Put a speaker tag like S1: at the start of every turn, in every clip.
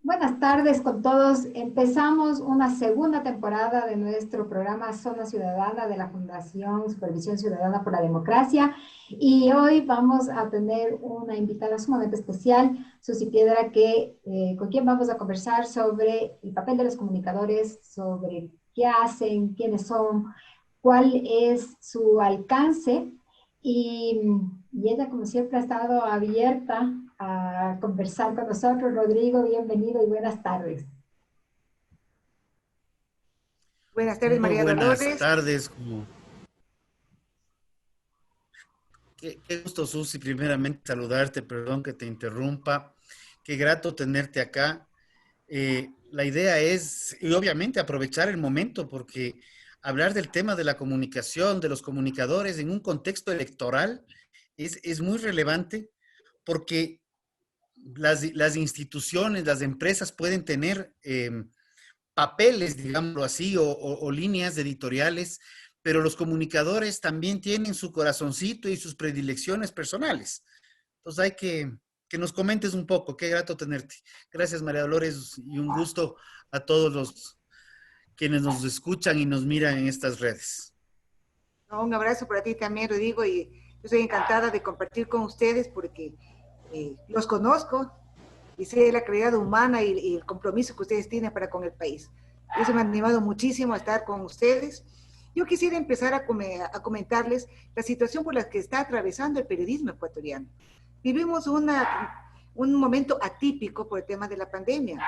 S1: Buenas tardes con todos. Empezamos una segunda temporada de nuestro programa Zona Ciudadana de la Fundación Supervisión Ciudadana por la Democracia y hoy vamos a tener una invitada sumamente especial, Susi Piedra, con quien vamos a conversar sobre el papel de los comunicadores, sobre qué hacen, quiénes son, cuál es su alcance y, y ella, como siempre, ha estado abierta a conversar con nosotros. Rodrigo, bienvenido y buenas tardes.
S2: Buenas tardes,
S3: Muy
S2: María
S3: buenas
S2: Dolores.
S3: tardes. Qué gusto, Susi, primeramente saludarte, perdón que te interrumpa. Qué grato tenerte acá. La idea es, y obviamente, aprovechar el momento porque hablar del tema de la comunicación, de los comunicadores en un contexto electoral es muy relevante porque las instituciones, las empresas pueden tener papeles, digámoslo así, o líneas editoriales, pero los comunicadores también tienen su corazoncito y sus predilecciones personales. Entonces hay que nos comentes un poco. Qué grato tenerte. Gracias, María Dolores, y un gusto a todos los quienes nos escuchan y nos miran en estas redes.
S2: Un abrazo para ti también, Rodrigo, y yo estoy encantada de compartir con ustedes porque los conozco y sé la calidad humana y el compromiso que ustedes tienen para con el país. Eso me ha animado muchísimo a estar con ustedes. Yo quisiera empezar a comentarles la situación por la que está atravesando el periodismo ecuatoriano. Vivimos un momento atípico por el tema de la pandemia.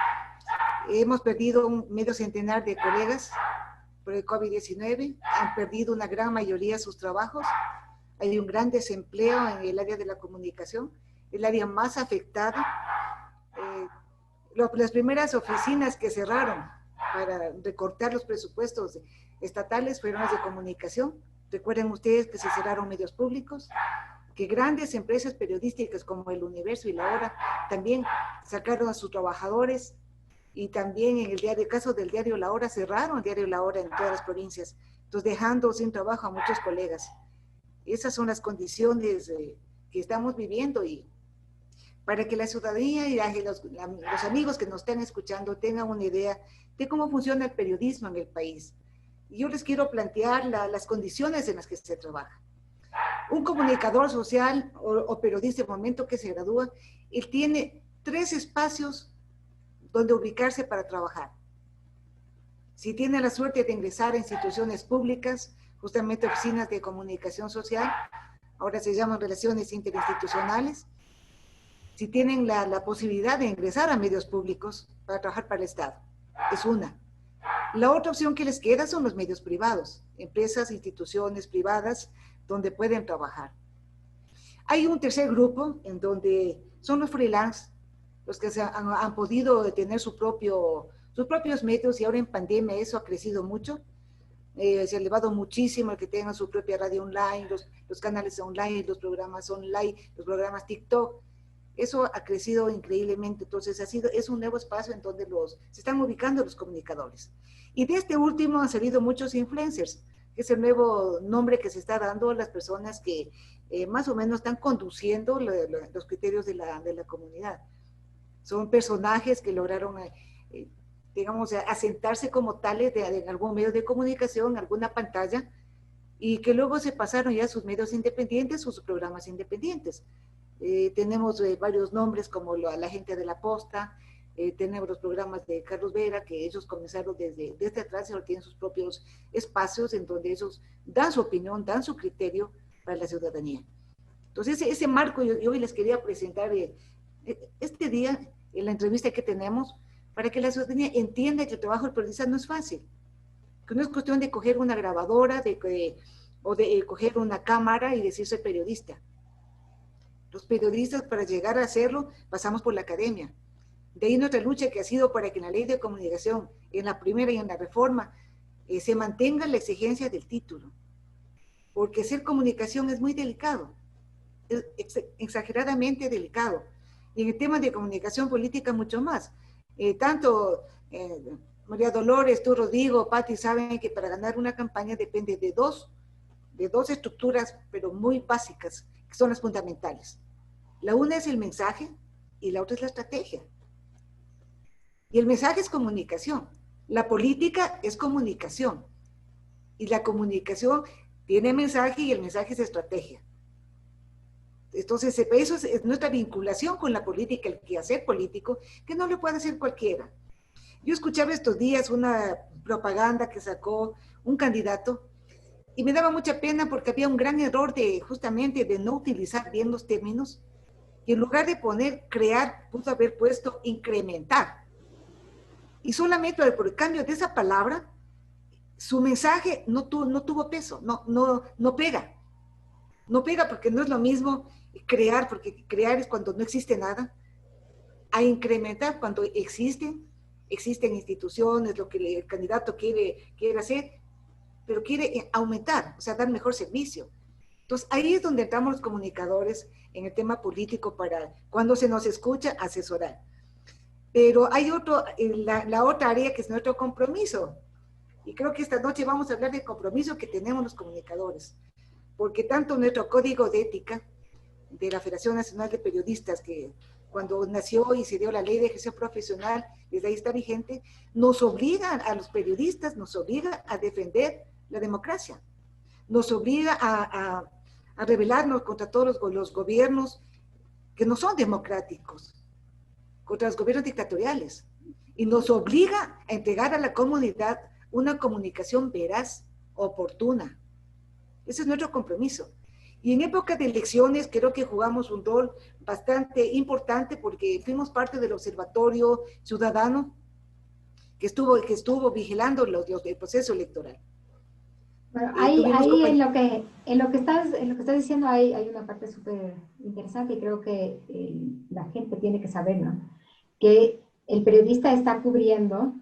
S2: Hemos perdido un medio centenar de colegas por el COVID-19, han perdido una gran mayoría sus trabajos, hay un gran desempleo en el área de la comunicación, el área más afectada. Las primeras oficinas que cerraron para recortar los presupuestos estatales fueron las de comunicación. Recuerden ustedes que se cerraron medios públicos, que grandes empresas periodísticas como El Universo y La Hora también sacaron a sus trabajadores, y también en el caso del diario La Hora, cerraron el diario La Hora en todas las provincias, entonces dejando sin trabajo a muchos colegas. Esas son las condiciones que estamos viviendo, y para que la ciudadanía y los amigos que nos están escuchando tengan una idea de cómo funciona el periodismo en el país. Y yo les quiero plantear las condiciones en las que se trabaja. Un comunicador social o periodista, en el momento que se gradúa, él tiene 3 espacios donde ubicarse para trabajar. Si tiene la suerte de ingresar a instituciones públicas, justamente oficinas de comunicación social, ahora se llaman relaciones interinstitucionales. Si tienen la posibilidad de ingresar a medios públicos para trabajar para el Estado, es una. La otra opción que les queda son los medios privados, empresas, instituciones privadas, donde pueden trabajar. Hay un tercer grupo en donde son los freelance, los que han podido tener sus propios medios, y ahora en pandemia eso ha crecido mucho. Se ha elevado muchísimo el que tengan su propia radio online, los canales online, los programas online, los programas TikTok. Eso ha crecido increíblemente. Entonces es un nuevo espacio en donde se están ubicando los comunicadores. Y de este último han salido muchos influencers, que es el nuevo nombre que se está dando a las personas que más o menos están conduciendo los criterios de la comunidad. Son personajes que lograron, digamos, asentarse como tales en algún medio de comunicación, en alguna pantalla, y que luego se pasaron ya a sus medios independientes o sus programas independientes. Tenemos varios nombres como la gente de la Posta, tenemos los programas de Carlos Vera, que ellos comenzaron desde atrás y ahora tienen sus propios espacios en donde ellos dan su opinión, dan su criterio para la ciudadanía. Entonces, ese marco yo hoy les quería presentar este día, en la entrevista que tenemos, para que la ciudadanía entienda que el trabajo del periodista no es fácil, que no es cuestión de coger una grabadora o de coger una cámara y decir soy periodista. Los periodistas, para llegar a hacerlo, pasamos por la academia. De ahí nuestra lucha, que ha sido para que en la ley de comunicación, en la primera y en la reforma, se mantenga la exigencia del título. Porque ser comunicación es muy delicado, es exageradamente delicado. Y en el tema de comunicación política mucho más. Tanto María Dolores, tú, Rodrigo, Pati, saben que para ganar una campaña depende de dos estructuras, pero muy básicas, que son las fundamentales. La una es el mensaje y la otra es la estrategia. Y el mensaje es comunicación. La política es comunicación. Y la comunicación tiene mensaje y el mensaje es estrategia. Entonces, eso es nuestra vinculación con la política, el quehacer político, que no lo puede hacer cualquiera. Yo escuchaba estos días una propaganda que sacó un candidato y me daba mucha pena porque había un gran error justamente de no utilizar bien los términos y en lugar de poner crear, pudo haber puesto incrementar. Y solamente por el cambio de esa palabra, su mensaje no tuvo peso, no pega. No pega porque no es lo mismo crear, porque crear es cuando no existe nada, a incrementar cuando existen instituciones, lo que el candidato quiere hacer, pero quiere aumentar, o sea, dar mejor servicio. Entonces, ahí es donde entramos los comunicadores en el tema político para, cuando se nos escucha, asesorar. Pero hay la otra área que es nuestro compromiso. Y creo que esta noche vamos a hablar del compromiso que tenemos los comunicadores. Porque tanto nuestro código de ética de la Federación Nacional de Periodistas, que cuando nació y se dio la ley de ejercicio profesional, desde ahí está vigente, nos obliga a los periodistas, nos obliga a defender la democracia, nos obliga a rebelarnos contra todos los gobiernos que no son democráticos, contra los gobiernos dictatoriales, y nos obliga a entregar a la comunidad una comunicación veraz, oportuna. Ese es nuestro compromiso. Y en época de elecciones creo que jugamos un rol bastante importante porque fuimos parte del observatorio ciudadano que estuvo vigilando el proceso electoral.
S1: Bueno, ahí en lo que estás diciendo hay una parte súper interesante y creo que la gente tiene que saber, ¿no? Que el periodista está cubriendo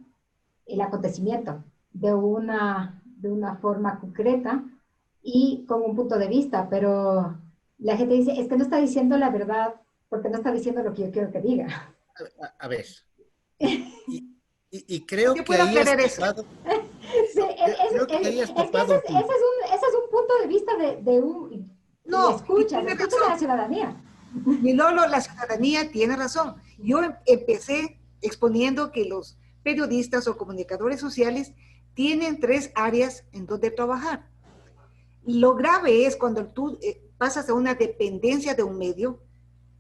S1: el acontecimiento de una forma concreta y con un punto de vista, pero la gente dice, es que no está diciendo la verdad porque no está diciendo lo que yo quiero que diga.
S3: A ver, y creo que ahí has topado,
S1: Sí,
S3: creo que ahí has topado un punto.
S1: ese es un punto de vista de un escucha de la ciudadanía.
S2: Mi Lolo, la ciudadanía tiene razón. Yo empecé exponiendo que los periodistas o comunicadores sociales tienen 3 áreas en donde trabajar. Lo grave es cuando tú pasas a una dependencia de un medio,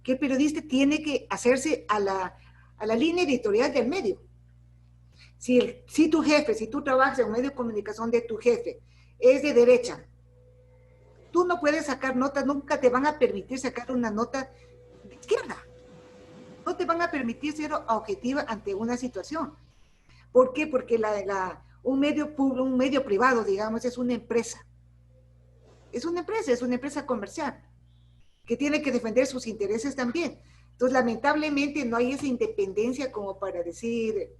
S2: que el periodista tiene que hacerse a la línea editorial del medio. Si tu jefe, si tú trabajas en un medio de comunicación de tu jefe, es de derecha, tú no puedes sacar notas, nunca te van a permitir sacar una nota de izquierda. No te van a permitir ser objetiva ante una situación. ¿Por qué? Porque un medio público, un medio privado, digamos, es una empresa. Es una empresa comercial que tiene que defender sus intereses también. Entonces, lamentablemente, no hay esa independencia como para decir,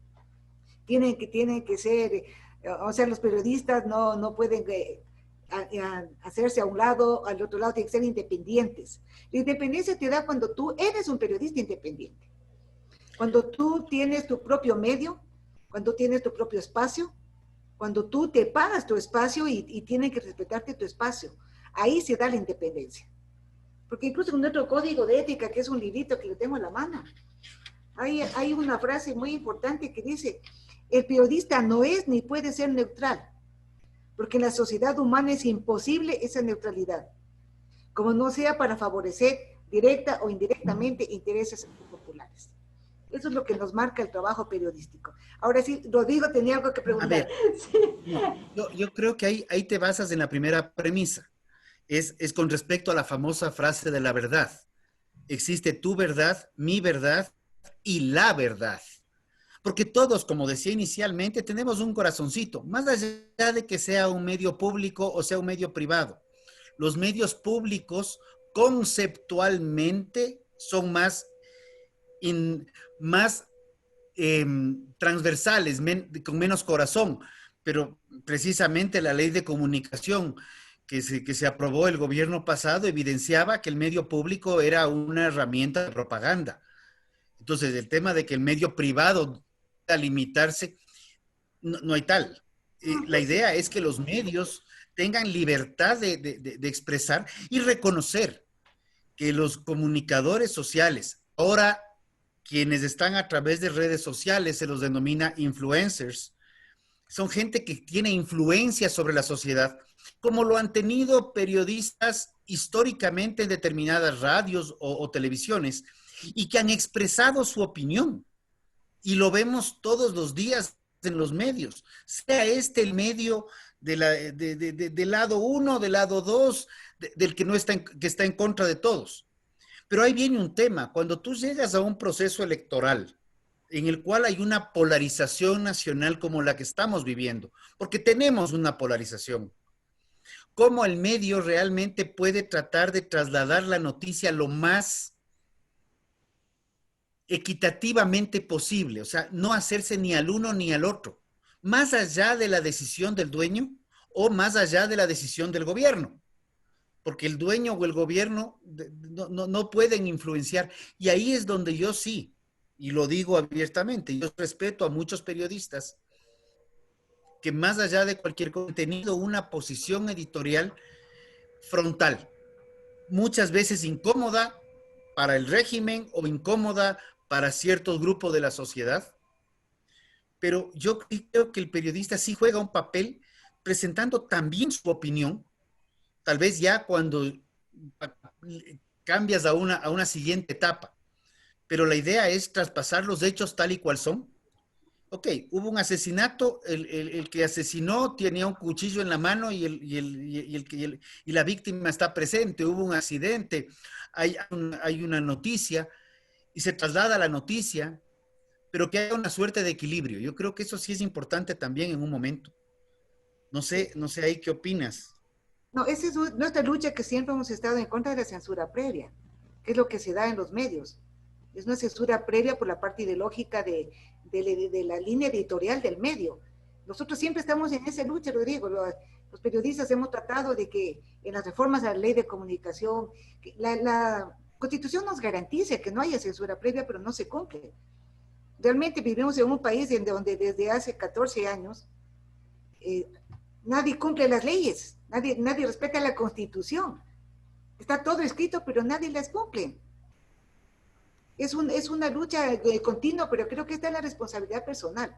S2: tienen que ser, o sea, los periodistas no pueden hacerse a un lado, al otro lado, tienen que ser independientes. La independencia te da cuando tú eres un periodista independiente. Cuando tú tienes tu propio medio, cuando tienes tu propio espacio, cuando tú te pagas tu espacio y tienen que respetarte tu espacio. Ahí se da la independencia. Porque incluso en nuestro código de ética, que es un librito que lo tengo en la mano, hay una frase muy importante que dice, el periodista no es ni puede ser neutral, porque en la sociedad humana es imposible esa neutralidad, como no sea para favorecer directa o indirectamente intereses populares. Eso es lo que nos marca el trabajo periodístico. Ahora sí, Rodrigo tenía algo que preguntar.
S3: A ver, no, yo creo que ahí te basas en la primera premisa. Es con respecto a la famosa frase de la verdad. Existe tu verdad, mi verdad y la verdad. Porque todos, como decía inicialmente, tenemos un corazoncito, más allá de que sea un medio público o sea un medio privado. Los medios públicos conceptualmente son más transversales, con menos corazón, pero precisamente la ley de comunicación que se aprobó el gobierno pasado evidenciaba que el medio público era una herramienta de propaganda. Entonces, el tema de que el medio privado a limitarse, no hay tal. La idea es que los medios tengan libertad de expresar y reconocer que los comunicadores sociales, ahora quienes están a través de redes sociales, se los denomina influencers. Son gente que tiene influencia sobre la sociedad, como lo han tenido periodistas históricamente en determinadas radios o televisiones, y que han expresado su opinión. Y lo vemos todos los días en los medios, sea este el medio del lado uno, del lado dos, del que, no está que está en contra de todos. Pero ahí viene un tema, cuando tú llegas a un proceso electoral en el cual hay una polarización nacional como la que estamos viviendo, porque tenemos una polarización, ¿cómo el medio realmente puede tratar de trasladar la noticia lo más equitativamente posible? O sea, no hacerse ni al uno ni al otro, más allá de la decisión del dueño o más allá de la decisión del gobierno, porque el dueño o el gobierno no pueden influenciar. Y ahí es donde yo sí, y lo digo abiertamente, yo respeto a muchos periodistas que más allá de cualquier contenido, una posición editorial frontal, muchas veces incómoda para el régimen o incómoda para ciertos grupos de la sociedad, pero yo creo que el periodista sí juega un papel presentando también su opinión, tal vez ya cuando cambias a una siguiente etapa, pero la idea es traspasar los hechos tal y cual son. Ok, hubo un asesinato, el que asesinó tenía un cuchillo en la mano y la víctima está presente, hubo un accidente, hay una noticia y se traslada la noticia, pero que haya una suerte de equilibrio. Yo creo que eso sí es importante también en un momento. No sé ahí qué opinas.
S2: No, esa es nuestra lucha, que siempre hemos estado en contra de la censura previa, que es lo que se da en los medios. Es una censura previa por la parte ideológica de la línea editorial del medio. Nosotros siempre estamos en esa lucha, Rodrigo. Los periodistas hemos tratado de que en las reformas a la ley de comunicación, la Constitución nos garantiza que no haya censura previa, pero no se cumple. Realmente vivimos en un país en donde desde hace 14 años nadie cumple las leyes, nadie respeta la Constitución. Está todo escrito, pero nadie las cumple. Es una lucha continua, pero creo que esta es la responsabilidad personal.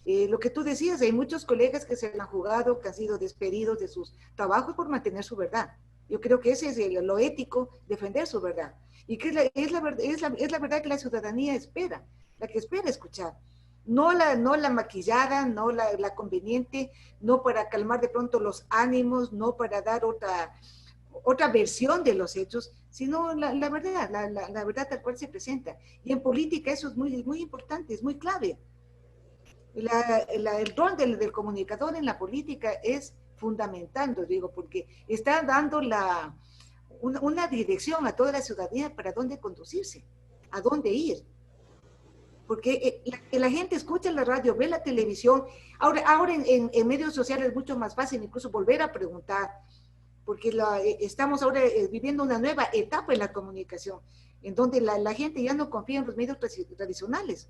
S2: Lo que tú decías, hay muchos colegas que se han jugado, que han sido despedidos de sus trabajos por mantener su verdad. Yo creo que ese es lo ético, defender su verdad. Y que es la verdad que la ciudadanía espera, la que espera escuchar. No la maquillada, no la conveniente, no para calmar de pronto los ánimos, no para dar otra versión de los hechos, sino la verdad, la verdad tal cual se presenta. Y en política eso es muy, muy importante, es muy clave. El rol del comunicador en la política es fundamental, Rodrigo, porque está dando una dirección a toda la ciudadanía para dónde conducirse, a dónde ir. Porque la gente escucha la radio, ve la televisión. Ahora en medios sociales es mucho más fácil incluso volver a preguntar, porque estamos ahora viviendo una nueva etapa en la comunicación, en donde la gente ya no confía en los medios tradicionales.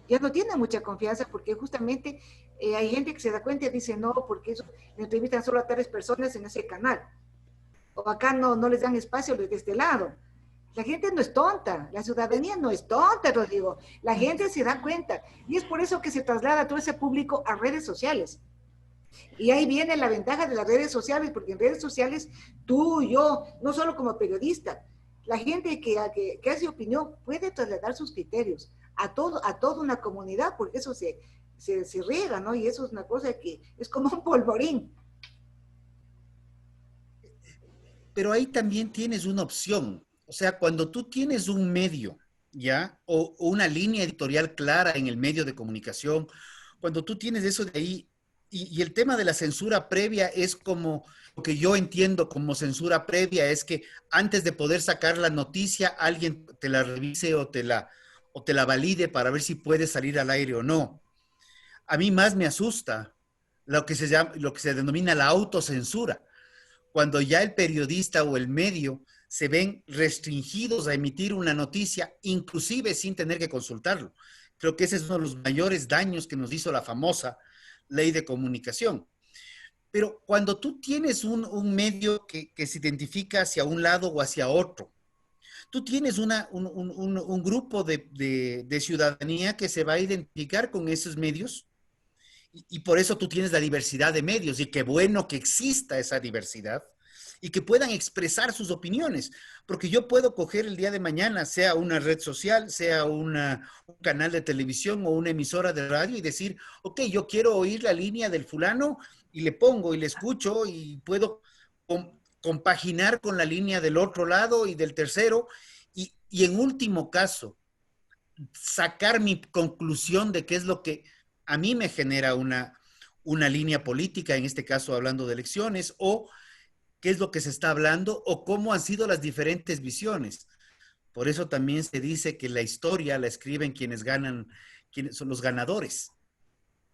S2: Ya no tiene mucha confianza, porque justamente hay gente que se da cuenta y dice, no, porque eso le entrevistan solo a tales personas en ese canal. O acá no les dan espacio desde este lado. La gente no es tonta, la ciudadanía no es tonta, Rodrigo. La gente se da cuenta. Y es por eso que se traslada todo ese público a redes sociales. Y ahí viene la ventaja de las redes sociales, porque en redes sociales tú, yo, no solo como periodista, la gente que hace opinión puede trasladar sus criterios a toda una comunidad, porque eso se riega, ¿no? Y eso es una cosa que es como un polvorín.
S3: Pero ahí también tienes una opción. O sea, cuando tú tienes un medio, ¿ya? O una línea editorial clara en el medio de comunicación, cuando tú tienes eso de ahí, y el tema de la censura previa es como, lo que yo entiendo como censura previa es que antes de poder sacar la noticia, alguien te la revise o te la valide para ver si puede salir al aire o no. A mí más me asusta lo que se denomina la autocensura, cuando ya el periodista o el medio se ven restringidos a emitir una noticia, inclusive sin tener que consultarlo. Creo que ese es uno de los mayores daños que nos hizo la famosa ley de comunicación. Pero cuando tú tienes un medio que se identifica hacia un lado o hacia otro, tú tienes un grupo de ciudadanía que se va a identificar con esos medios y por eso tú tienes la diversidad de medios y qué bueno que exista esa diversidad y que puedan expresar sus opiniones, porque yo puedo coger el día de mañana, sea una red social, sea un canal de televisión o una emisora de radio y decir, ok, yo quiero oír la línea del fulano y le pongo y le escucho y puedo compaginar con la línea del otro lado y del tercero y en último caso, sacar mi conclusión de qué es lo que a mí me genera una línea política, en este caso hablando de elecciones, o qué es lo que se está hablando, o cómo han sido las diferentes visiones. Por eso también se dice que la historia la escriben quienes ganan, quienes son los ganadores.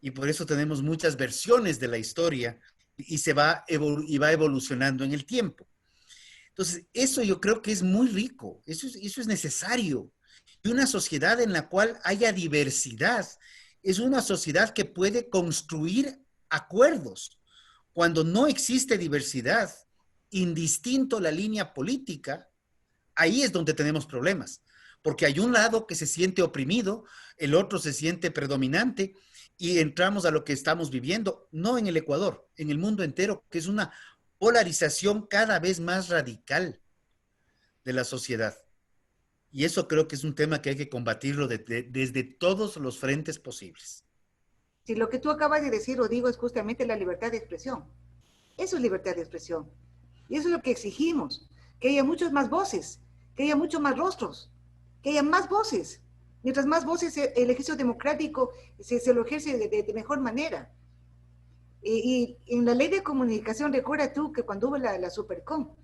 S3: Y por eso tenemos muchas versiones de la historia y va evolucionando en el tiempo. Entonces, eso yo creo que es muy rico, eso es necesario. Y una sociedad en la cual haya diversidad es una sociedad que puede construir acuerdos. Cuando no existe diversidad, indistinto la línea política, ahí es donde tenemos problemas. Porque hay un lado que se siente oprimido, el otro se siente predominante y entramos a lo que estamos viviendo, no en el Ecuador, en el mundo entero, que es una polarización cada vez más radical de la sociedad. Y eso creo que es un tema que hay que combatirlo desde todos los frentes posibles.
S2: Si lo que tú acabas de decir o digo es justamente la libertad de expresión. Eso es libertad de expresión. Y eso es lo que exigimos, que haya muchas más voces, que haya muchos más rostros, que haya más voces. Mientras más voces, el ejercicio democrático se lo ejerce de mejor manera. Y en la ley de comunicación, recuerda tú que cuando hubo la Supercom,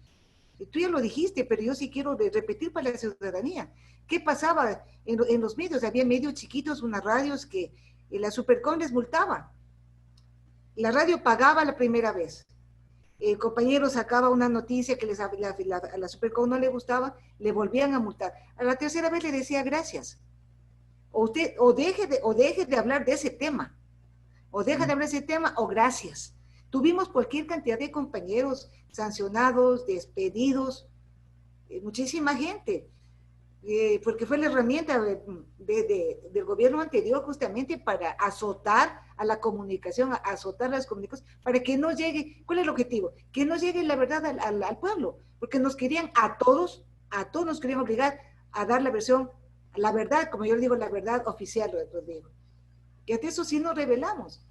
S2: tú ya lo dijiste, pero yo sí quiero repetir para la ciudadanía. ¿Qué pasaba en los medios? Había medios chiquitos, unas radios que la Supercom les multaba. La radio pagaba la primera vez. El compañero sacaba una noticia que a la Supercom no le gustaba, le volvían a multar. A la tercera vez le decía gracias. O deje de hablar de ese tema. O deja de hablar de ese tema o gracias. Tuvimos cualquier cantidad de compañeros sancionados, despedidos, muchísima gente, porque fue la herramienta del gobierno anterior justamente para azotar a la comunicación, azotar las comunicaciones, para que no llegue, ¿cuál es el objetivo? Que no llegue la verdad al pueblo, porque nos querían a todos nos querían obligar a dar la versión, la verdad, como yo le digo, la verdad oficial, Rodrigo. Y ante eso sí nos rebelamos.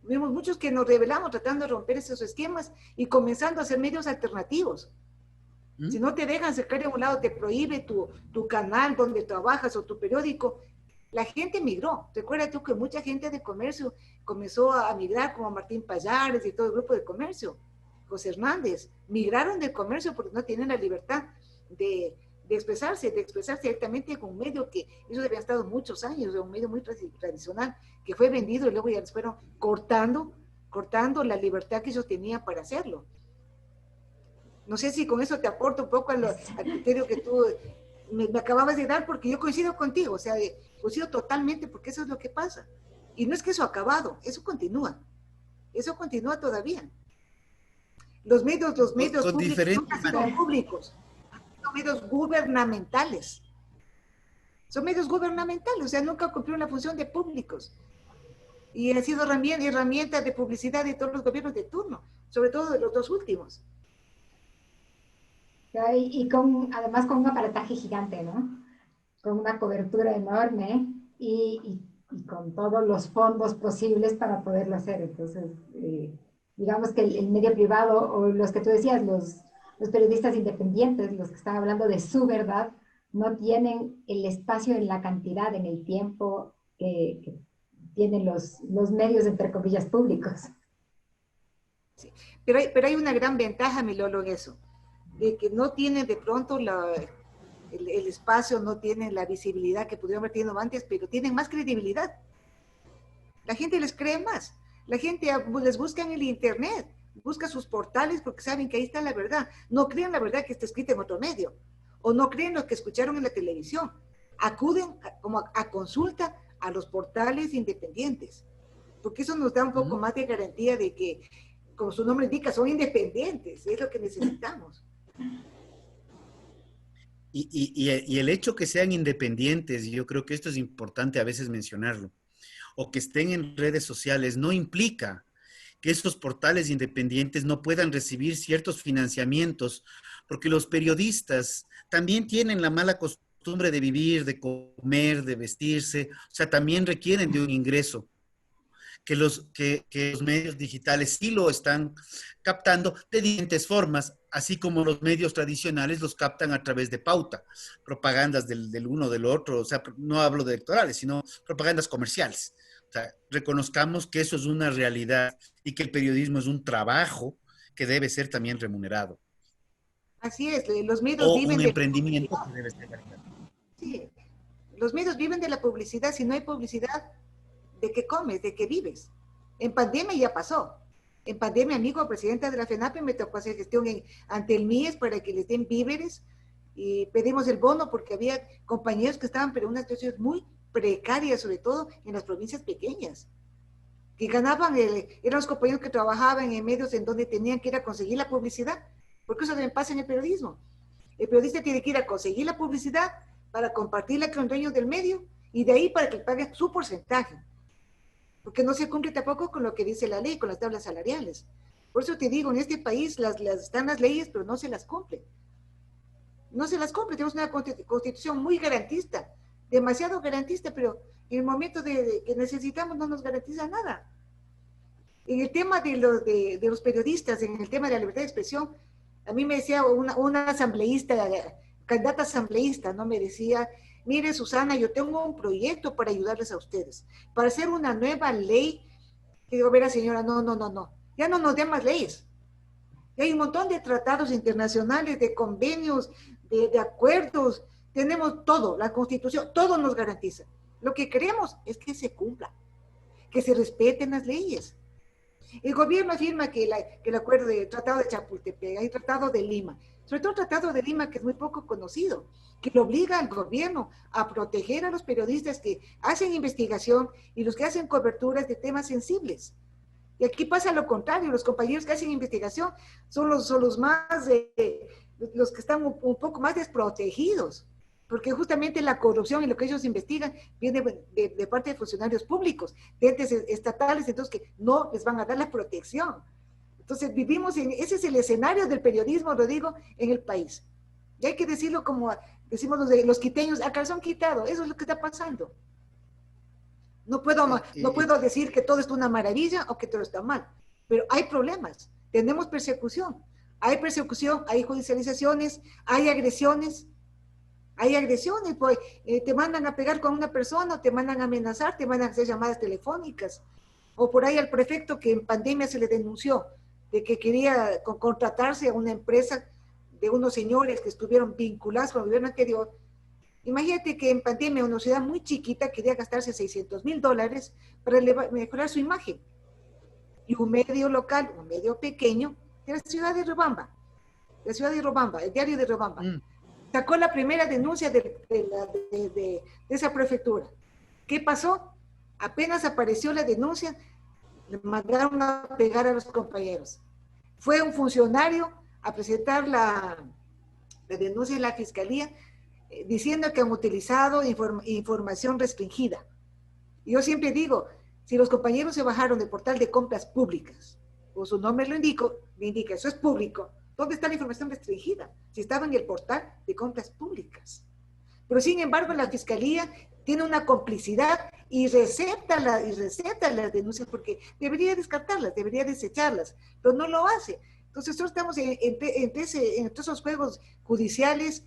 S2: Vimos muchos que nos rebelamos tratando de romper esos esquemas y comenzando a hacer medios alternativos. Si no te dejan sacar de un lado, te prohíbe tu canal donde trabajas o tu periódico, la gente migró. Recuerda tú que mucha gente de comercio comenzó a migrar, como Martín Payares y todo el grupo de comercio, José Hernández, migraron de comercio porque no tienen la libertad de expresarse directamente con un medio que ellos habían estado muchos años, un medio muy tradicional, que fue vendido y luego ya les fueron cortando la libertad que ellos tenían para hacerlo. No sé si con eso te aporto un poco al criterio que tú me acababas de dar, porque yo coincido contigo, o sea, coincido totalmente, porque eso es lo que pasa. Y no es que eso ha acabado, eso continúa todavía. Los medios públicos nunca han sido públicos, son medios gubernamentales. Son medios gubernamentales, o sea, nunca cumplieron la función de públicos. Y han sido herramientas de publicidad de todos los gobiernos de turno, sobre todo de los dos últimos.
S1: Y además con un aparataje gigante, ¿no? Con una cobertura enorme y con todos los fondos posibles para poderlo hacer. Entonces, digamos que el medio privado, o los que tú decías, los periodistas independientes, los que están hablando de su verdad, no tienen el espacio en la cantidad, en el tiempo que tienen los medios, entre comillas, públicos.
S2: Sí. Pero hay una gran ventaja, mi Lolo, en eso, de que no tienen de pronto el espacio, no tienen la visibilidad que pudieron haber tenido antes, pero tienen más credibilidad. La gente les cree más. La gente les busca en el internet, busca sus portales porque saben que ahí está la verdad. No creen la verdad que está escrita en otro medio, o no creen lo que escucharon en la televisión. Acuden como a consulta a los portales independientes, porque eso nos da un poco más de garantía de que, como su nombre indica, son independientes, es lo que necesitamos.
S3: Y el hecho que sean independientes, y yo creo que esto es importante a veces mencionarlo, o que estén en redes sociales, no implica que estos portales independientes no puedan recibir ciertos financiamientos, porque los periodistas también tienen la mala costumbre de vivir, de comer, de vestirse, o sea, también requieren de un ingreso que los medios digitales sí lo están captando de diferentes formas, así como los medios tradicionales los captan a través de pauta, propagandas del uno del otro, o sea, no hablo de electorales, sino propagandas comerciales. O sea, reconozcamos que eso es una realidad y que el periodismo es un trabajo que debe ser también remunerado.
S2: Así es, los medios
S3: O
S2: viven
S3: un
S2: de...
S3: emprendimiento que debe ser validado.
S2: Sí, los medios viven de la publicidad. Si no hay publicidad, ¿de qué comes? ¿De qué vives? En pandemia ya pasó. En pandemia, amigo, presidenta de la FENAPE, me tocó hacer gestión ante el MIES para que les den víveres y pedimos el bono porque había compañeros que estaban pero en una situación muy precaria, sobre todo en las provincias pequeñas, que ganaban, eran los compañeros que trabajaban en medios en donde tenían que ir a conseguir la publicidad, porque eso también pasa en el periodismo. El periodista tiene que ir a conseguir la publicidad para compartirla con el dueño del medio y de ahí para que paguen su porcentaje, porque no se cumple tampoco con lo que dice la ley, con las tablas salariales. Por eso te digo, en este país están las leyes, pero no se las cumple. No se las cumple, tenemos una constitución muy garantista, demasiado garantista, pero en el momento que necesitamos no nos garantiza nada. En el tema de los periodistas, en el tema de la libertad de expresión, a mí me decía una asambleísta, candidata asambleísta, ¿no? Me decía, mire Susana, yo tengo un proyecto para ayudarles a ustedes, para hacer una nueva ley. Y digo, verá señora, no, ya no nos den más leyes. Y hay un montón de tratados internacionales, de convenios, de acuerdos, tenemos todo, la Constitución, todo nos garantiza. Lo que queremos es que se cumpla, que se respeten las leyes. El gobierno afirma que el acuerdo de Tratado de Chapultepec, hay Tratado de Lima, sobre todo el Tratado de Lima que es muy poco conocido, que lo obliga al gobierno a proteger a los periodistas que hacen investigación y los que hacen coberturas de temas sensibles. Y aquí pasa lo contrario, los compañeros que hacen investigación son los más, los que están un poco más desprotegidos, porque justamente la corrupción y lo que ellos investigan viene de parte de funcionarios públicos, de entes estatales, entonces que no les van a dar la protección. Entonces vivimos ese es el escenario del periodismo, lo digo, en el país. Y hay que decirlo como decimos los quiteños, a calzón quitado, eso es lo que está pasando. No puedo decir que todo es una maravilla o que todo está mal, pero hay problemas, tenemos persecución, hay judicializaciones, hay agresiones, pues, te mandan a pegar con una persona, te mandan a amenazar, te mandan a hacer llamadas telefónicas, o por ahí al prefecto que en pandemia se le denunció de que quería contratarse a una empresa de unos señores que estuvieron vinculados con el gobierno anterior. Imagínate que en pandemia una ciudad muy chiquita quería gastarse $600,000 para mejorar su imagen. Y un medio local, un medio pequeño, de la ciudad de Robamba, el diario de Robamba, sacó la primera denuncia de esa prefectura. ¿Qué pasó? Apenas apareció la denuncia, le mandaron a pegar a los compañeros. Fue un funcionario a presentar la denuncia en la fiscalía, diciendo que han utilizado información restringida. Y yo siempre digo, si los compañeros se bajaron del portal de compras públicas, o su nombre lo indica, eso es público, ¿dónde está la información restringida? Si estaba en el portal de compras públicas. Pero sin embargo, la fiscalía tiene una complicidad y receta las denuncias porque debería descartarlas, debería desecharlas, pero no lo hace. Entonces, nosotros estamos en esos juegos judiciales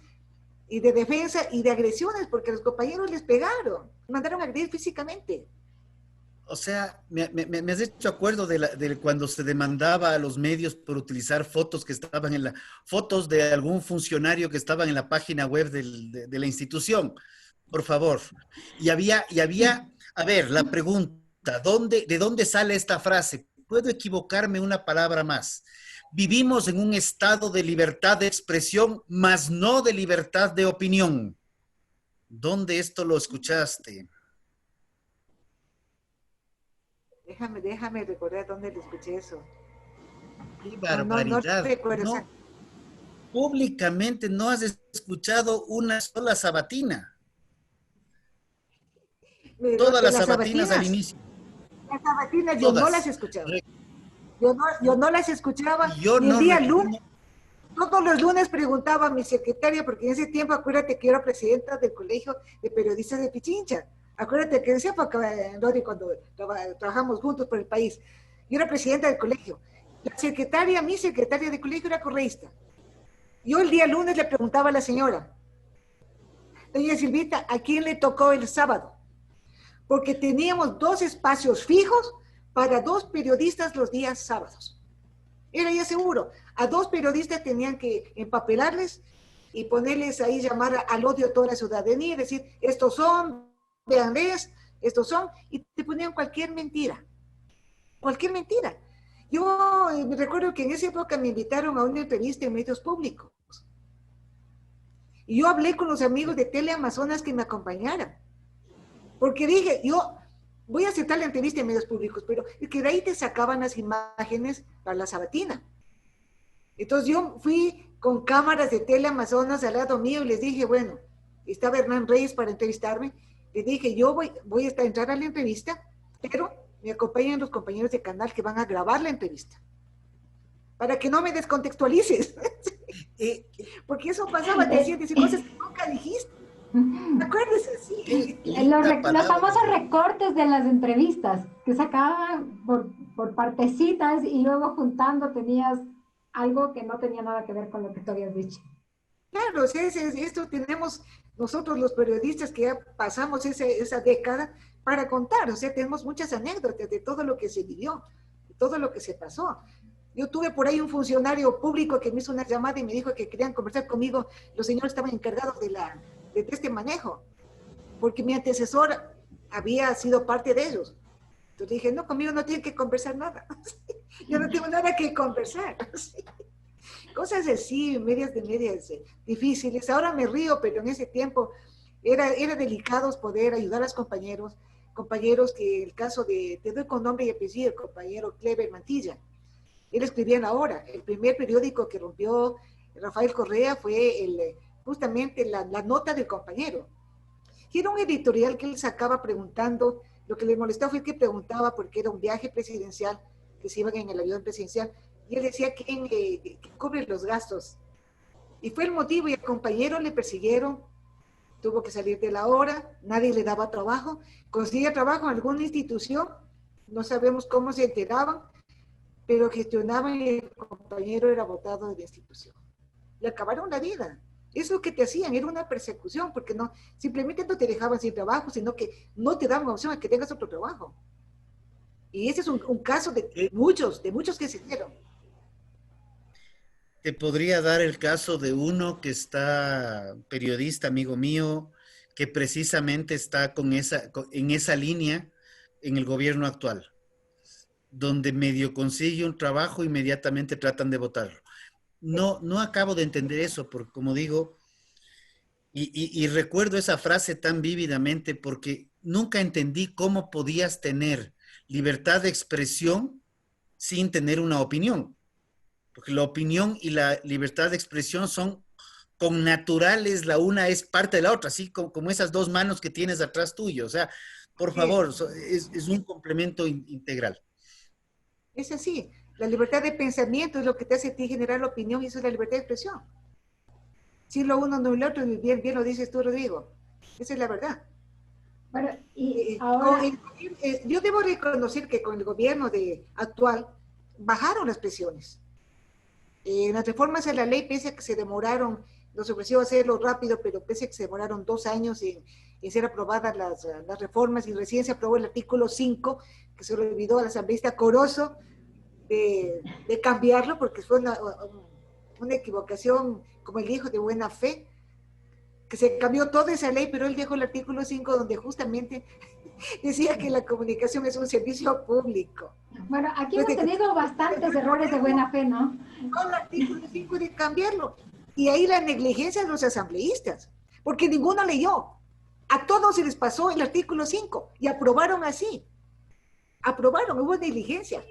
S2: y de defensa y de agresiones, porque los compañeros les pegaron, mandaron a agredir físicamente.
S3: O sea, me has hecho acuerdo de cuando se demandaba a los medios por utilizar fotos que estaban fotos de algún funcionario que estaban en la página web de la institución, por favor. A ver, la pregunta, ¿de dónde sale esta frase? ¿Puedo equivocarme una palabra más? Vivimos en un estado de libertad de expresión, mas no de libertad de opinión. ¿Dónde esto lo escuchaste?
S2: Déjame recordar dónde le escuché eso.
S3: ¡Qué
S2: No
S3: barbaridad!
S2: recuerdo.
S3: No, públicamente no has escuchado una sola sabatina. Todas las sabatinas al inicio.
S2: Las sabatinas yo no las escuchaba. Yo no las escuchaba.
S3: Yo
S2: ni el
S3: no
S2: día lunes. Todos los lunes preguntaba a mi secretaria, porque en ese tiempo, acuérdate que yo era presidenta del Colegio de Periodistas de Pichincha. Acuérdate que en esa época, Lori, cuando trabajamos juntos por el país, yo era presidenta del colegio. Mi secretaria de colegio era correísta. Yo el día lunes le preguntaba a la señora, doña Silvita, ¿a quién le tocó el sábado? Porque teníamos 2 espacios fijos para 2 periodistas los días sábados. Era ya seguro. A 2 periodistas tenían que empapelarles y ponerles ahí, llamar al odio a toda la ciudadanía, decir, estos son, véanles, estos son, y te ponían cualquier mentira. Cualquier mentira. Yo me recuerdo que en esa época me invitaron a una entrevista en medios públicos. Y yo hablé con los amigos de Teleamazonas que me acompañaran. Porque dije, yo voy a aceptar la entrevista en medios públicos, pero es que de ahí te sacaban las imágenes para la sabatina. Entonces yo fui con cámaras de Teleamazonas al lado mío y les dije, bueno, estaba Hernán Reyes para entrevistarme, les dije, yo voy a entrar a la entrevista, pero me acompañan los compañeros de canal que van a grabar la entrevista, para que no me descontextualices. Porque eso pasaba, te decían cosas que nunca dijiste. Acuérdese, sí.
S1: Los famosos recortes de las entrevistas que sacaban por partecitas y luego juntando tenías algo que no tenía nada que ver con lo que tú habías dicho.
S2: Claro, esto tenemos nosotros los periodistas que ya pasamos esa década para contar, o sea, tenemos muchas anécdotas de todo lo que se vivió, de todo lo que se pasó. Yo tuve por ahí un funcionario público que me hizo una llamada y me dijo que querían conversar conmigo, los señores estaban encargados de este manejo, porque mi antecesor había sido parte de ellos. Entonces dije, no, conmigo no tienen que conversar nada. Yo no tengo nada que conversar. Cosas así, medias difíciles. Ahora me río, pero en ese tiempo era delicado poder ayudar a los compañeros que el caso te doy con nombre y apellido, el compañero Clever Mantilla. Él escribía en La Hora. El primer periódico que rompió Rafael Correa fue justamente la nota del compañero. Y era un editorial que él sacaba preguntando, lo que le molestaba fue que preguntaba porque era un viaje presidencial, que se iban en el avión presidencial, y él decía, ¿quién cubre los gastos? Y fue el motivo, y al compañero le persiguieron, tuvo que salir de La Hora, nadie le daba trabajo, conseguía trabajo en alguna institución, no sabemos cómo se enteraban, pero gestionaban y el compañero era botado de la institución. Le acabaron la vida. Eso que te hacían era una persecución, porque no, simplemente no te dejaban sin trabajo, sino que no te daban opción a que tengas otro trabajo. Y ese es un caso de muchos que se dieron.
S3: Te podría dar el caso de uno que está, periodista, amigo mío, que precisamente está en esa línea en el gobierno actual, donde medio consigue un trabajo, inmediatamente tratan de votarlo. No acabo de entender eso, porque como digo, y recuerdo esa frase tan vívidamente porque nunca entendí cómo podías tener libertad de expresión sin tener una opinión. Porque la opinión y la libertad de expresión son connaturales, la una es parte de la otra, así como esas 2 manos que tienes atrás tuyo. O sea, por favor, es un complemento integral.
S2: Es así. La libertad de pensamiento es lo que te hace a ti generar la opinión y eso es la libertad de expresión. Si lo uno no lo otro, bien lo dices tú, Rodrigo. Esa es la verdad.
S1: Bueno, y ahora...
S2: yo debo reconocer que con el gobierno actual bajaron las presiones. Las reformas a la ley, pese a que se demoraron, nos ofreció hacerlo rápido, pero pese a que se demoraron 2 años en ser aprobadas las reformas, y recién se aprobó el artículo 5, que se le olvidó al asambleísta Corozo de cambiarlo, porque fue una equivocación, como él dijo, de buena fe, que se cambió toda esa ley, pero él dejó el artículo 5 donde justamente decía que la comunicación es un servicio público.
S1: Bueno, aquí hemos tenido bastantes errores de buena fe, ¿no?
S2: Con el artículo 5 de cambiarlo. Y ahí la negligencia de los asambleístas, porque ninguno leyó. A todos se les pasó el artículo 5 y aprobaron así. Aprobaron, hubo negligencia.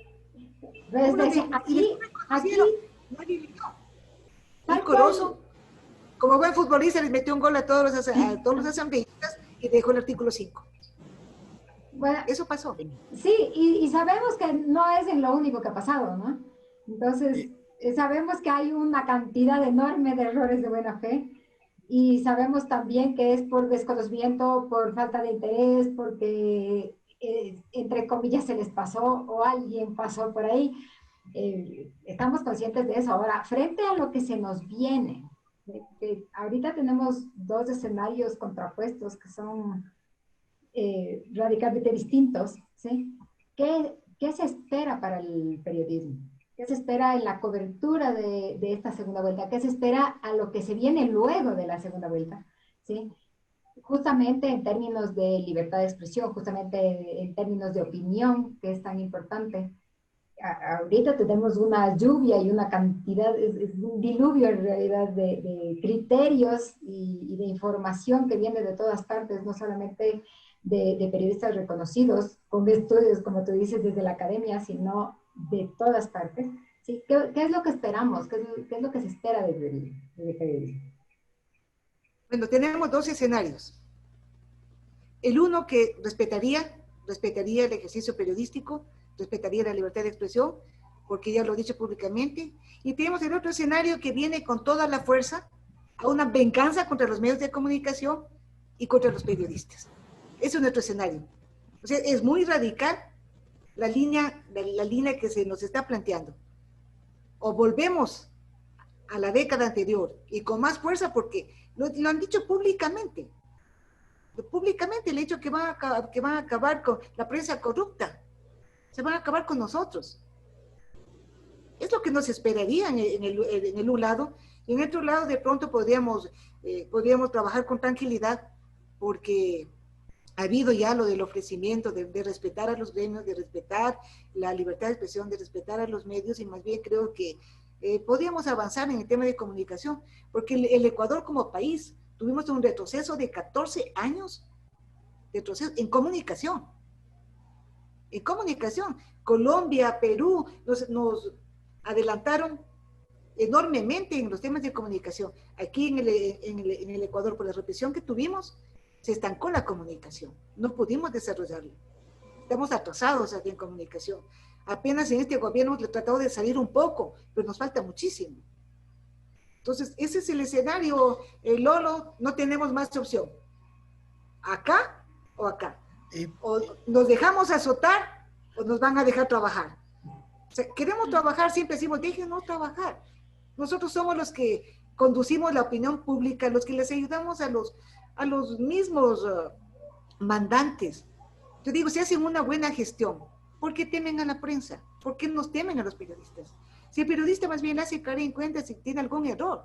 S1: Aquí,
S2: nadie leyó. decoroso. Como buen futbolista les metió un gol a todos los asambleístas y dejó el artículo 5.
S1: Bueno,
S2: Eso pasó.
S1: sí, y sabemos que no es lo único que ha pasado, ¿no? Entonces, sabemos que hay una cantidad enorme de errores de buena fe y sabemos también que es por desconocimiento, por falta de interés, porque, entre comillas, se les pasó o alguien pasó por ahí. Estamos conscientes de eso. Ahora, frente a lo que se nos viene, ahorita tenemos dos escenarios contrapuestos que son radicalmente distintos, ¿sí? ¿Qué se espera para el periodismo? ¿Qué se espera en la cobertura de esta segunda vuelta? ¿Qué se espera a lo que se viene luego de la segunda vuelta? ¿Sí? Justamente en términos de libertad de expresión, justamente en términos de opinión, que es tan importante. Ahorita tenemos una lluvia y una cantidad, es un diluvio en realidad de criterios y de información que viene de todas partes, no solamente de periodistas reconocidos, con estudios, como tú dices, desde la academia, sino de todas partes. ¿Sí? ¿Qué es lo que esperamos? ¿Qué es lo que se espera desde el periodismo?
S2: Bueno, tenemos dos escenarios. El uno que respetaría el ejercicio periodístico, respetaría la libertad de expresión, porque ya lo he dicho públicamente. Y tenemos el otro escenario que viene con toda la fuerza a una venganza contra los medios de comunicación y contra los periodistas. Ese es nuestro escenario. O sea, es muy radical la línea que se nos está planteando. O volvemos a la década anterior y con más fuerza, porque lo han dicho públicamente. Públicamente le he dicho que van a acabar con la prensa corrupta. Se van a acabar con nosotros. Es lo que nos esperaría en el un lado. Y en el otro lado, de pronto podríamos trabajar con tranquilidad, porque ha habido ya lo del ofrecimiento de respetar a los gremios, de respetar la libertad de expresión, de respetar a los medios, y más bien creo que podríamos avanzar en el tema de comunicación, porque el Ecuador como país tuvimos un retroceso de 14 años en comunicación. En comunicación, Colombia, Perú, nos adelantaron enormemente en los temas de comunicación. Aquí en el Ecuador, por la represión que tuvimos, se estancó la comunicación. No pudimos desarrollarla. Estamos atrasados aquí en comunicación. Apenas en este gobierno hemos tratado de salir un poco, pero nos falta muchísimo. Entonces, ese es el escenario, Lolo, no tenemos más opción. Acá o acá. O nos dejamos azotar o nos van a dejar trabajar. O sea, queremos trabajar, siempre decimos, déjenos trabajar. Nosotros somos los que conducimos la opinión pública, los que les ayudamos a los mismos mandantes. Yo digo, si hacen una buena gestión, ¿por qué temen a la prensa? ¿Por qué nos temen a los periodistas? Si el periodista más bien hace caer en cuenta si tiene algún error.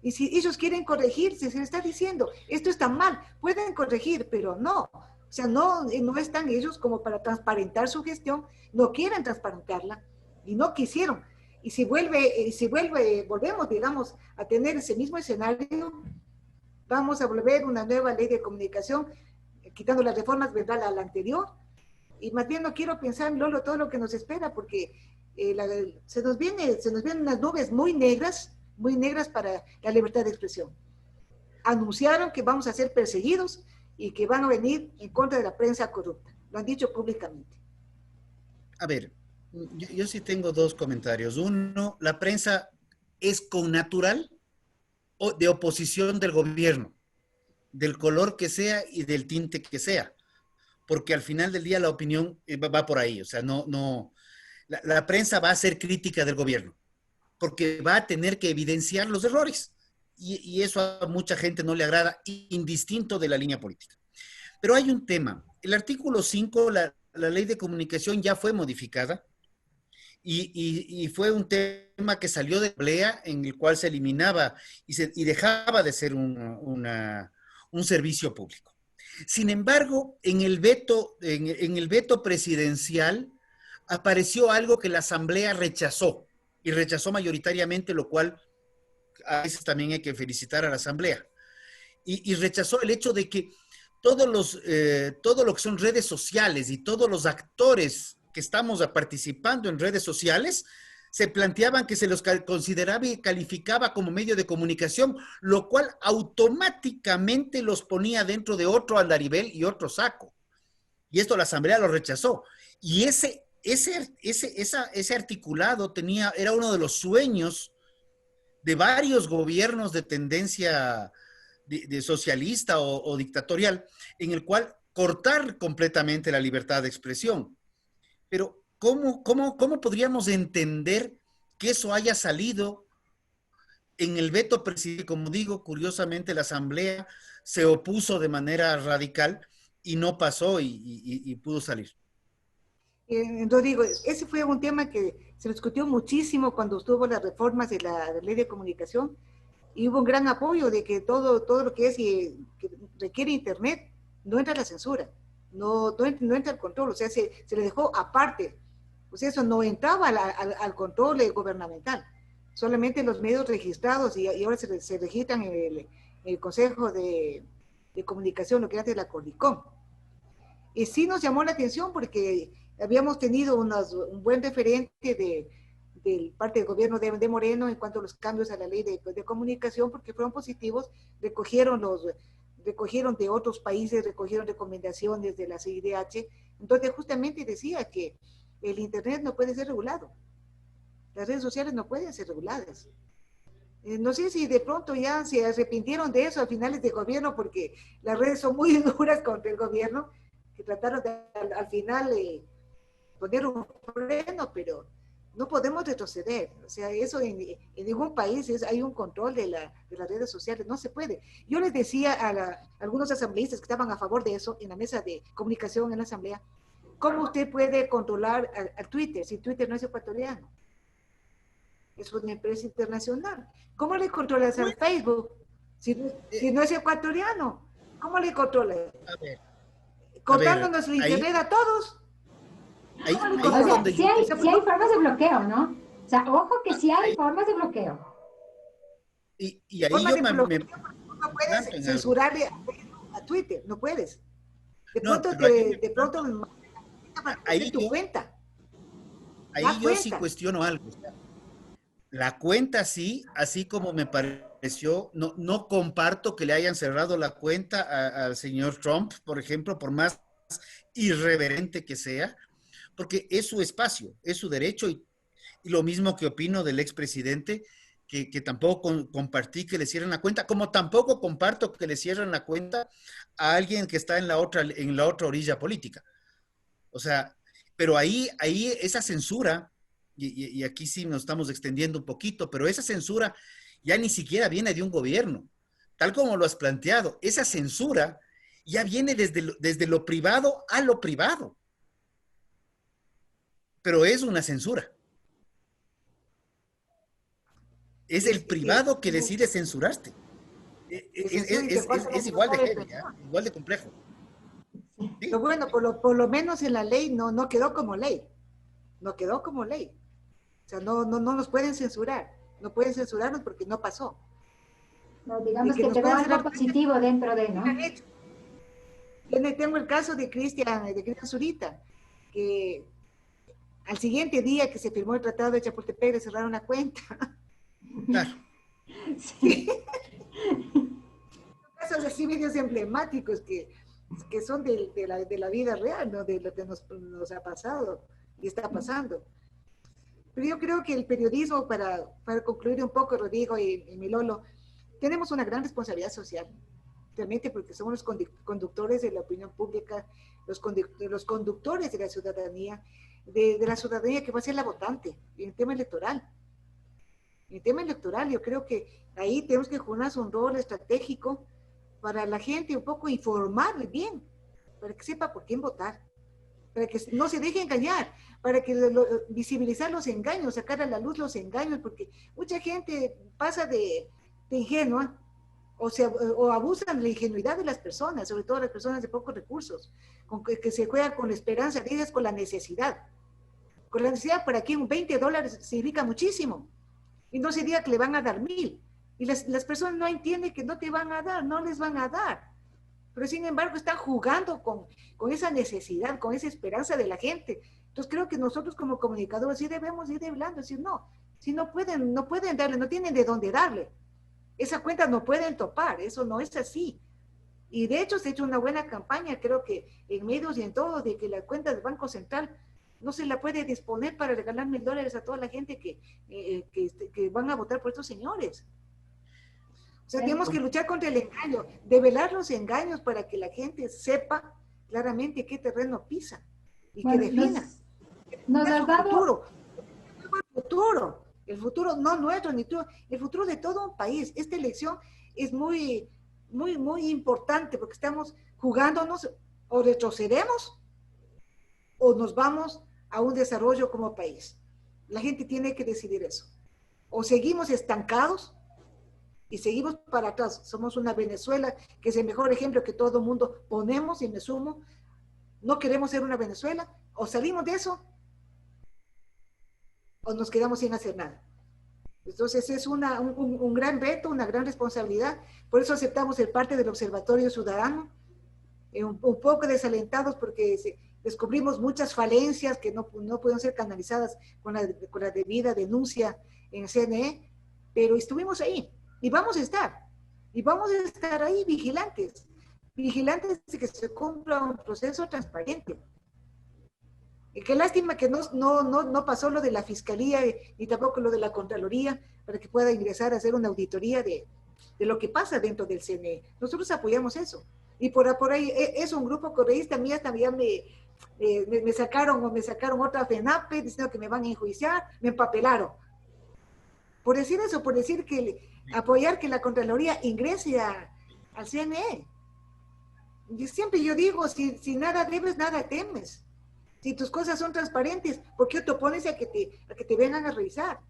S2: Y si ellos quieren corregir, si se les está diciendo, esto está mal, pueden corregir, pero no. O sea, no están ellos como para transparentar su gestión, no quieren transparentarla y no quisieron. Y si volvemos, digamos, a tener ese mismo escenario, vamos a volver una nueva ley de comunicación, quitando las reformas, vendrá la anterior. Y más bien no quiero pensar, Lolo, todo lo que nos espera, porque se nos vienen unas nubes muy negras para la libertad de expresión. Anunciaron que vamos a ser perseguidos y que van a venir en contra de la prensa corrupta. Lo han dicho públicamente.
S3: A ver, yo sí tengo dos comentarios. Uno, la prensa es connatural o de oposición del gobierno, del color que sea y del tinte que sea, porque al final del día la opinión va por ahí. O sea, la prensa va a ser crítica del gobierno, porque va a tener que evidenciar los errores. Y eso a mucha gente no le agrada, indistinto de la línea política. Pero hay un tema. El artículo 5, la ley de comunicación ya fue modificada y fue un tema que salió de asamblea en el cual se eliminaba y dejaba de ser un servicio público. Sin embargo, en el veto presidencial apareció algo que la asamblea rechazó, y rechazó mayoritariamente, lo cual a veces también hay que felicitar a la asamblea. Y rechazó el hecho de que todo lo que son redes sociales y todos los actores que estamos participando en redes sociales se planteaban que se los consideraba y calificaba como medio de comunicación, lo cual automáticamente los ponía dentro de otro andarivel y otro saco. Y esto la Asamblea lo rechazó. Y ese articulado era uno de los sueños de varios gobiernos de tendencia de socialista o dictatorial, en el cual cortar completamente la libertad de expresión. Pero ¿cómo podríamos entender que eso haya salido en el veto presidencial? Como digo, curiosamente la Asamblea se opuso de manera radical y no pasó y pudo salir.
S2: Entonces digo, ese fue un tema que se discutió muchísimo cuando estuvo las reformas de la ley de comunicación, y hubo un gran apoyo de que todo lo que es y que requiere internet, no entra la censura, no entra el control, o sea, se le dejó aparte, pues eso no entraba al control gubernamental, solamente los medios registrados, y ahora se registran en el Consejo de Comunicación, lo que antes la CONICOM. Y sí nos llamó la atención porque habíamos tenido un buen referente de parte del gobierno de Moreno en cuanto a los cambios a la ley de comunicación, porque fueron positivos, recogieron de otros países, recogieron recomendaciones de la CIDH, entonces justamente decía que el internet no puede ser regulado, las redes sociales no pueden ser reguladas. No sé si de pronto ya se arrepintieron de eso a finales de gobierno, porque las redes son muy duras contra el gobierno, que trataron de, al final poner un freno, pero no podemos retroceder. O sea, eso en ningún país hay un control de las redes sociales, no se puede. Yo les decía a algunos asambleístas que estaban a favor de eso en la mesa de comunicación en la asamblea, ¿cómo usted puede controlar a Twitter si Twitter no es ecuatoriano? Es una empresa internacional. ¿Cómo le controlas al Facebook si no es ecuatoriano? ¿Cómo le controlas? Cortándonos el internet a todos.
S1: O sea, sí hay formas de bloqueo, ¿no? O sea, ojo que sí hay formas de bloqueo.
S3: Y ahí yo
S2: no puedes censurarle a Twitter, no puedes. De pronto ahí tu cuenta.
S3: Ahí yo sí cuestiono algo. La cuenta sí, así como me pareció, no comparto que le hayan cerrado la cuenta al señor Trump, por ejemplo, por más irreverente que sea, porque es su espacio, es su derecho, y lo mismo que opino del expresidente, que tampoco compartí que le cierren la cuenta, como tampoco comparto que le cierren la cuenta a alguien que está en la otra orilla política. O sea, pero ahí esa censura, y aquí sí nos estamos extendiendo un poquito, pero esa censura ya ni siquiera viene de un gobierno, tal como lo has planteado. Esa censura ya viene desde lo privado a lo privado, pero es una censura. Es el privado que decide censurarte. Es igual de heavy, igual de complejo.
S2: ¿Sí? Pero bueno, por lo menos en la ley no quedó como ley. No quedó como ley. O sea, no nos pueden censurar. No pueden censurarnos porque no pasó.
S1: No, digamos que quedó algo positivo dentro de, ¿no?
S2: Tengo el caso de Cristian Zurita, que al siguiente día que se firmó el Tratado de Chapultepec le cerraron la cuenta.
S3: Claro.
S2: Sí. Casos así medios emblemáticos que son de la vida real, ¿no? De lo que nos ha pasado y está pasando. Pero yo creo que el periodismo, para concluir un poco, Rodrigo y Milolo, tenemos una gran responsabilidad social, realmente, porque somos los conductores de la opinión pública, los conductores de la ciudadanía, de la ciudadanía que va a ser la votante en el tema electoral. En el tema electoral, yo creo que ahí tenemos que jugar un rol estratégico para la gente, un poco informar bien, para que sepa por quién votar, para que no se deje engañar, para que visibilizar los engaños, sacar a la luz los engaños, porque mucha gente pasa de ingenua o abusan de la ingenuidad de las personas, sobre todo las personas de pocos recursos, que se juegan con la esperanza, dices con la necesidad. Con la necesidad, para quien $20 significa muchísimo, y no se diga que le van a dar 1,000, y las personas no entienden que no te van a dar, no les van a dar. Pero sin embargo están jugando con esa necesidad, con esa esperanza de la gente, Entonces creo que nosotros como comunicadores sí debemos ir hablando, decir, no, si no pueden, no pueden darle, no tienen de dónde darle. Esa cuenta no pueden topar, eso no es así. Y de hecho se ha hecho una buena campaña, creo que en medios y en todo, de que la cuenta del Banco Central no se la puede disponer para regalar $1000 a toda la gente que van a votar por estos señores. O sea, tenemos que luchar contra el engaño, develar los engaños para que la gente sepa claramente qué terreno pisa y que defina.
S1: Nos has dado...
S2: El futuro no nuestro, ni tú, el futuro de todo un país. Esta elección es muy importante porque estamos jugándonos, o retrocedemos o nos vamos a un desarrollo como país. La gente tiene que decidir eso. O seguimos estancados y seguimos para atrás. Somos una Venezuela, que es el mejor ejemplo que todo el mundo ponemos, y me sumo. No queremos ser una Venezuela. O salimos de eso o nos quedamos sin hacer nada. Entonces es un gran reto, una gran responsabilidad. Por eso aceptamos ser parte del Observatorio Ciudadano, un poco desalentados porque descubrimos muchas falencias que no pueden ser canalizadas con la debida denuncia en CNE, pero estuvimos ahí y vamos a estar ahí vigilantes de que se cumpla un proceso transparente. Y qué lástima que no pasó lo de la Fiscalía ni tampoco lo de la Contraloría para que pueda ingresar a hacer una auditoría de lo que pasa dentro del CNE. Nosotros apoyamos eso. Y por ahí es un grupo correísta, mía también me sacaron otra FENAPE diciendo que me van a enjuiciar, me empapelaron. Por decir eso, por decir que apoyar que la Contraloría ingrese al CNE. Y siempre yo digo, si nada debes, nada temes. Si tus cosas son transparentes, ¿por qué te opones a que te vengan a revisar?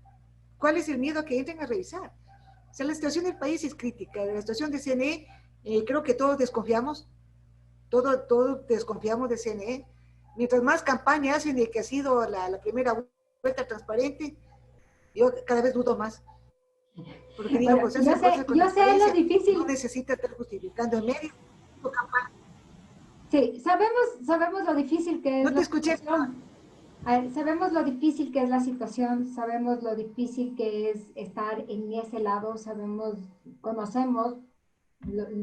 S2: ¿Cuál es el miedo a que entren a revisar? O sea, la situación del país es crítica. La situación de CNE, creo que todos desconfiamos. Todos desconfiamos de CNE. Mientras más campaña hacen de que ha sido la primera vuelta transparente, yo cada vez dudo más. Porque digo,
S1: Bueno,
S2: pues esas cosas con
S1: yo sé lo difícil.
S2: No necesita estar justificando en medio de campaña.
S1: Sí, sabemos lo difícil que es
S2: no te escuché.
S1: Sabemos lo difícil que es la situación, sabemos lo difícil que es estar en ese lado, conocemos,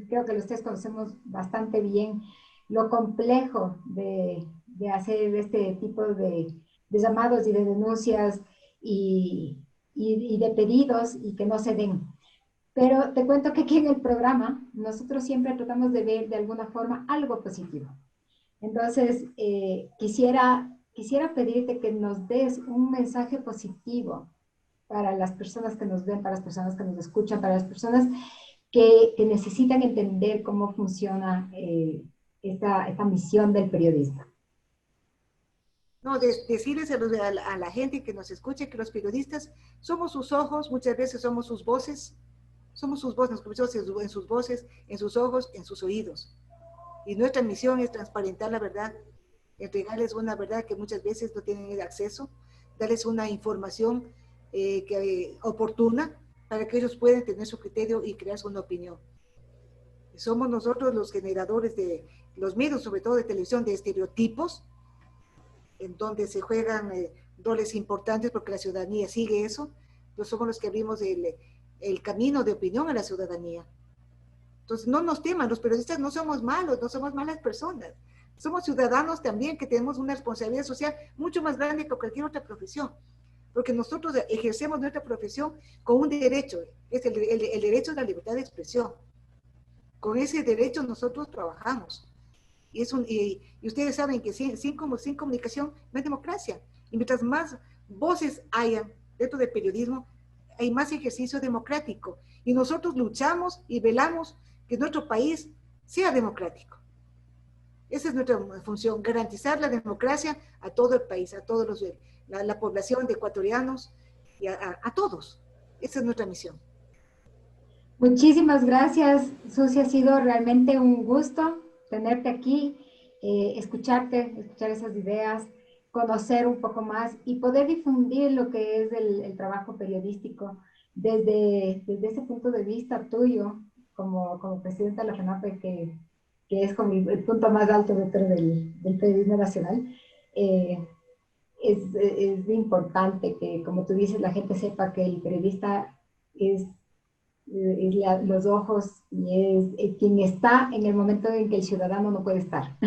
S1: creo que los tres conocemos bastante bien lo complejo de hacer este tipo de llamados y de denuncias y de pedidos y que no se den. Pero te cuento que aquí en el programa nosotros siempre tratamos de ver de alguna forma algo positivo. Entonces, quisiera pedirte que nos des un mensaje positivo para las personas que nos ven, para las personas que nos escuchan, para las personas que necesitan entender cómo funciona esta misión del periodismo.
S2: No, decirles a la gente que nos escuche que los periodistas somos sus ojos, muchas veces somos sus voces, nos escuchamos en sus voces, en sus ojos, en sus oídos. Y nuestra misión es transparentar la verdad, entregarles una verdad que muchas veces no tienen acceso, darles una información oportuna para que ellos puedan tener su criterio y crearse una opinión. Somos nosotros los generadores de los medios, sobre todo de televisión, de estereotipos, en donde se juegan roles importantes porque la ciudadanía sigue eso. Pues somos los que abrimos el camino de opinión a la ciudadanía. Entonces, no nos teman, los periodistas no somos malos, no somos malas personas. Somos ciudadanos también que tenemos una responsabilidad social mucho más grande que cualquier otra profesión, porque nosotros ejercemos nuestra profesión con un derecho, es el derecho a la libertad de expresión. Con ese derecho nosotros trabajamos. Y ustedes saben que sin comunicación no hay democracia. Y mientras más voces hayan dentro del periodismo, hay más ejercicio democrático. Y nosotros luchamos y velamos que nuestro país sea democrático. Esa es nuestra función, garantizar la democracia a todo el país, a todos la población de ecuatorianos y a todos. Esa es nuestra misión.
S1: Muchísimas gracias, Susi, ha sido realmente un gusto tenerte aquí, escuchar esas ideas, conocer un poco más y poder difundir lo que es el trabajo periodístico desde ese punto de vista tuyo, como presidenta de la FENAPE, que es como el punto más alto dentro del periodismo nacional. es importante que, como tú dices, la gente sepa que el periodista es los ojos y es quien está en el momento en que el ciudadano no puede estar.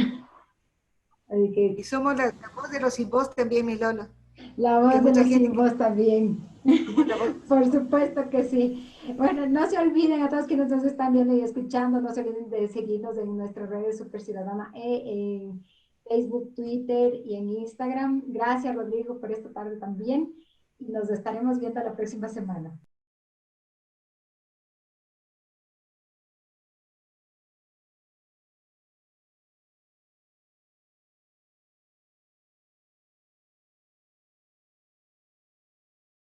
S1: Así
S2: Y
S1: que
S2: somos la voz de los sin voz también, mi Lolo.
S1: la
S2: Que
S1: voz de
S2: mucha
S1: los
S2: gente
S1: sin
S2: que
S1: voz también.
S2: somos la voz.
S1: Por supuesto que sí. Bueno, no se olviden a todos quienes nos están viendo y escuchando, no se olviden de seguirnos en nuestras redes Super Ciudadana, en Facebook, Twitter y en Instagram. Gracias, Rodrigo, por esta tarde también. Y nos estaremos viendo la próxima semana.